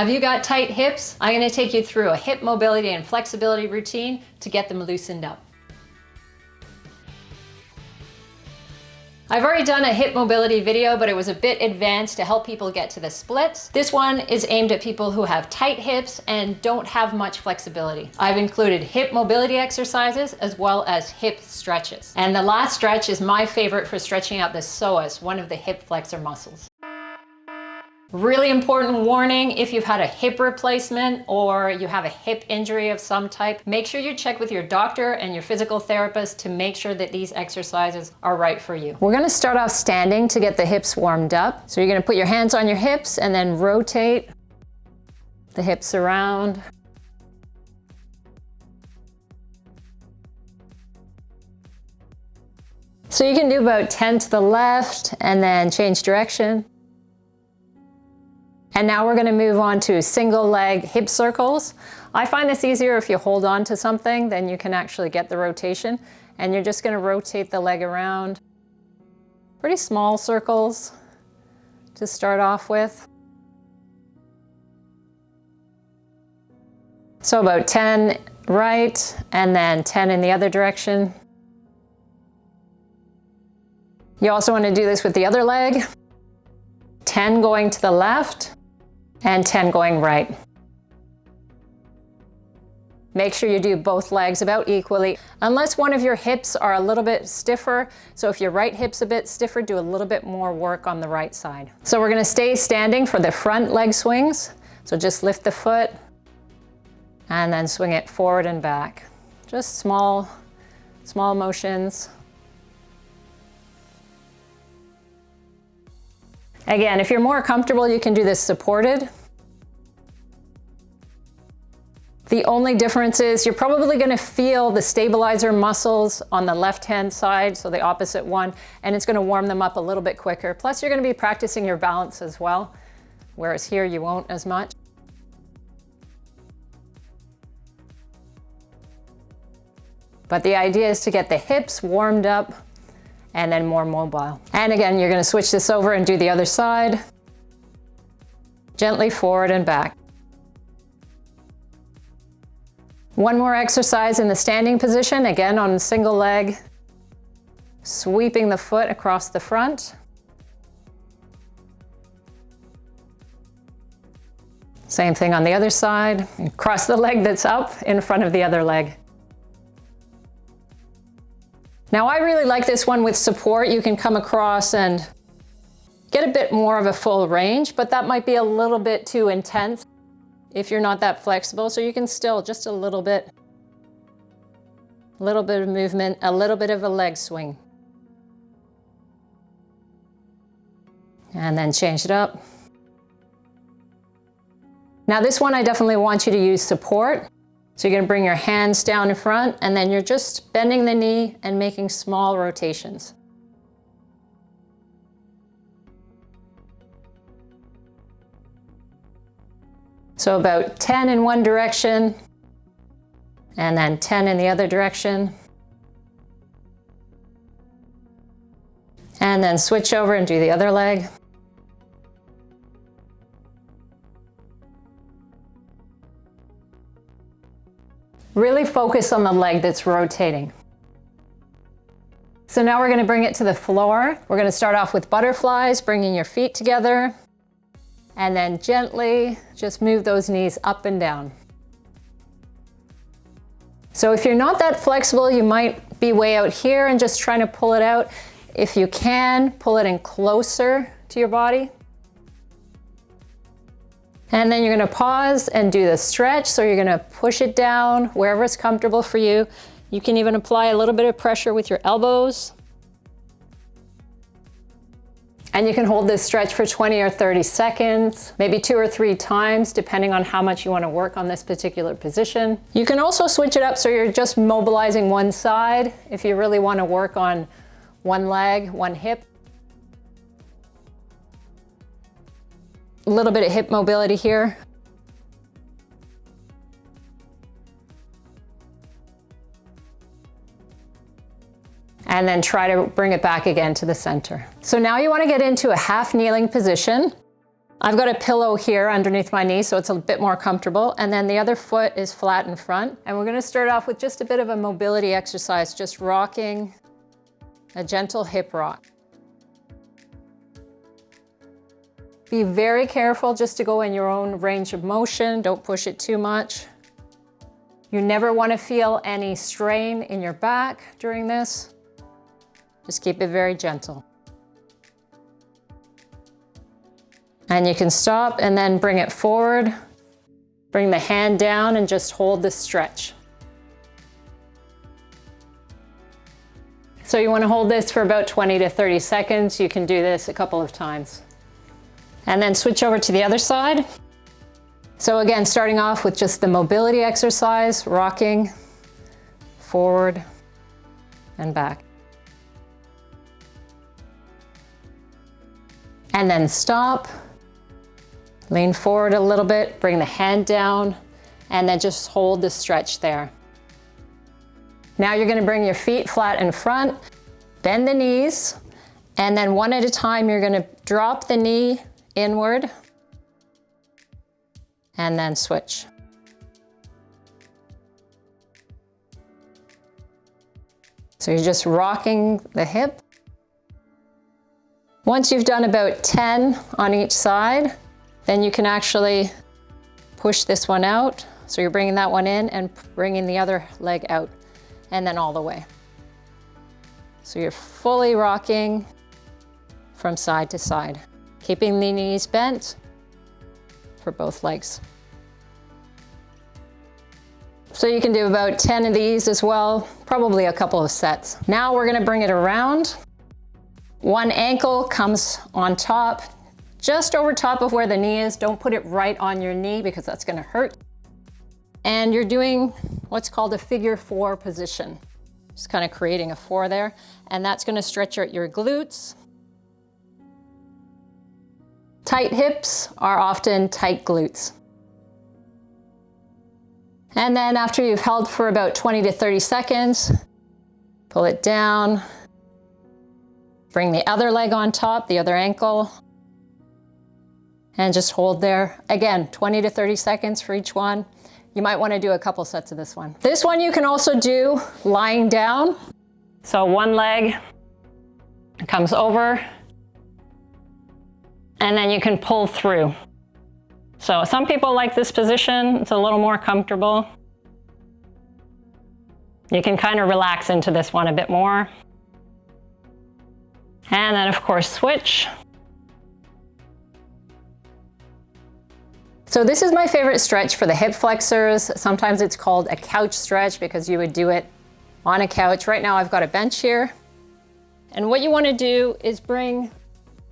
Have you got tight hips? I'm going to take you through a hip mobility and flexibility routine to get them loosened up. I've already done a hip mobility video, but it was a bit advanced to help people get to the splits. This one is aimed at people who have tight hips and don't have much flexibility. I've included hip mobility exercises as well as hip stretches. And the last stretch is my favorite for stretching out the psoas, one of the hip flexor muscles. Really important warning, if you've had a hip replacement or you have a hip injury of some type, make sure you check with your doctor and your physical therapist to make sure that these exercises are right for you. We're gonna start off standing to get the hips warmed up. So you're gonna put your hands on your hips and then rotate the hips around. So you can do about 10 to the left and then change direction. And now we're going to move on to single leg hip circles. I find this easier if you hold on to something, then you can actually get the rotation. And you're just going to rotate the leg around. Pretty small circles to start off with. So about 10 right and then 10 in the other direction. You also want to do this with the other leg. 10 going to the left. And 10 going right. Make sure you do both legs about equally, unless one of your hips are a little bit stiffer. So if your right hip's a bit stiffer, do a little bit more work on the right side. So we're gonna stay standing for the front leg swings. So just lift the foot and then swing it forward and back. Just small motions. Again, if you're more comfortable, you can do this supported. The only difference is you're probably going to feel the stabilizer muscles on the left-hand side, so the opposite one, and it's going to warm them up a little bit quicker. Plus, you're going to be practicing your balance as well, whereas here you won't as much. But the idea is to get the hips warmed up and then more mobile. And again, you're going to switch this over and do the other side. Gently forward and back. One more exercise in the standing position, again on a single leg. Sweeping the foot across the front. Same thing on the other side. Cross the leg that's up in front of the other leg. Now I really like this one with support. You can come across and get a bit more of a full range, but that might be a little bit too intense if you're not that flexible. So you can still just a little bit of movement, a little bit of a leg swing. And then change it up. Now this one I definitely want you to use support. So you're going to bring your hands down in front and then you're just bending the knee and making small rotations. So about 10 in one direction and then 10 in the other direction. And then switch over and do the other leg. Really focus on the leg that's rotating. So now we're going to bring it to the floor. We're going to start off with butterflies, bringing your feet together, and then gently just move those knees up and down. So if you're not that flexible, you might be way out here and just trying to pull it out. If you can, pull it in closer to your body. And then you're going to pause and do the stretch. So you're going to push it down wherever it's comfortable for you. You can even apply a little bit of pressure with your elbows. And you can hold this stretch for 20 or 30 seconds, maybe 2 or 3 times, depending on how much you want to work on this particular position. You can also switch it up so you're just mobilizing one side if you really want to work on one leg, one hip. A little bit of hip mobility here. And then try to bring it back again to the center. So now you want to get into a half kneeling position. I've got a pillow here underneath my knee, so it's a bit more comfortable. And then the other foot is flat in front. And we're gonna start off with just a bit of a mobility exercise, just rocking, a gentle hip rock. Be very careful just to go in your own range of motion. Don't push it too much. You never wanna feel any strain in your back during this. Just keep it very gentle. And you can stop and then bring it forward. Bring the hand down and just hold the stretch. So you want to hold this for about 20 to 30 seconds. You can do this a couple of times. And then switch over to the other side. So again, starting off with just the mobility exercise, rocking forward and back. And then stop. Lean forward a little bit, bring the hand down, and then just hold the stretch there. Now you're gonna bring your feet flat in front, bend the knees, and then one at a time you're gonna drop the knee inward, and then switch. So you're just rocking the hip. Once you've done about 10 on each side, then you can actually push this one out. So you're bringing that one in and bringing the other leg out, and then all the way. So you're fully rocking from side to side, keeping the knees bent for both legs. So you can do about 10 of these as well, probably a couple of sets. Now we're gonna bring it around. One ankle comes on top, just over top of where the knee is. Don't put it right on your knee because that's gonna hurt. And you're doing what's called a figure 4 position. Just kind of creating a 4 there. And that's gonna stretch out your glutes. Tight hips are often tight glutes. And then after you've held for about 20 to 30 seconds, pull it down. Bring the other leg on top, the other ankle. And just hold there. Again, 20 to 30 seconds for each one. You might want to do a couple sets of this one. This one you can also do lying down. So one leg comes over, and then you can pull through. So some people like this position. It's a little more comfortable. You can kind of relax into this one a bit more. And then of course, switch. So this is my favorite stretch for the hip flexors. Sometimes it's called a couch stretch because you would do it on a couch. Right now I've got a bench here. And what you want to do is bring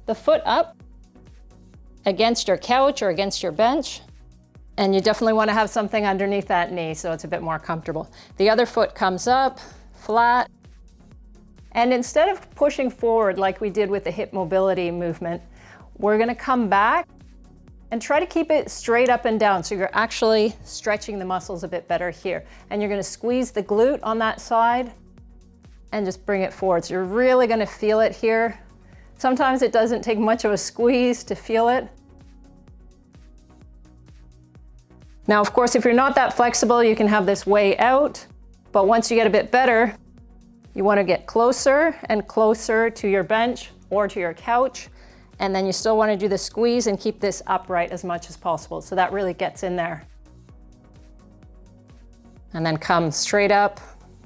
the foot up against your couch or against your bench. And you definitely want to have something underneath that knee so it's a bit more comfortable. The other foot comes up, flat. And instead of pushing forward like we did with the hip mobility movement, we're going to come back and try to keep it straight up and down. So you're actually stretching the muscles a bit better here. And you're gonna squeeze the glute on that side and just bring it forward. So you're really gonna feel it here. Sometimes it doesn't take much of a squeeze to feel it. Now, of course, if you're not that flexible, you can have this way out. But once you get a bit better, you wanna get closer and closer to your bench or to your couch. And then you still want to do the squeeze and keep this upright as much as possible. So that really gets in there. And then come straight up,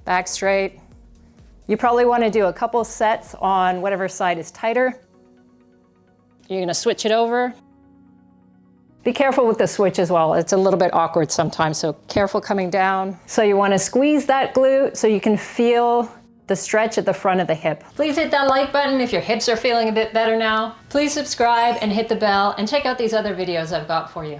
back straight. You probably want to do a couple sets on whatever side is tighter. You're going to switch it over. Be careful with the switch as well. It's a little bit awkward sometimes, so careful coming down. So you want to squeeze that glute so you can feel the stretch at the front of the hip. Please hit that like button if your hips are feeling a bit better now. Please subscribe and hit the bell and check out these other videos I've got for you.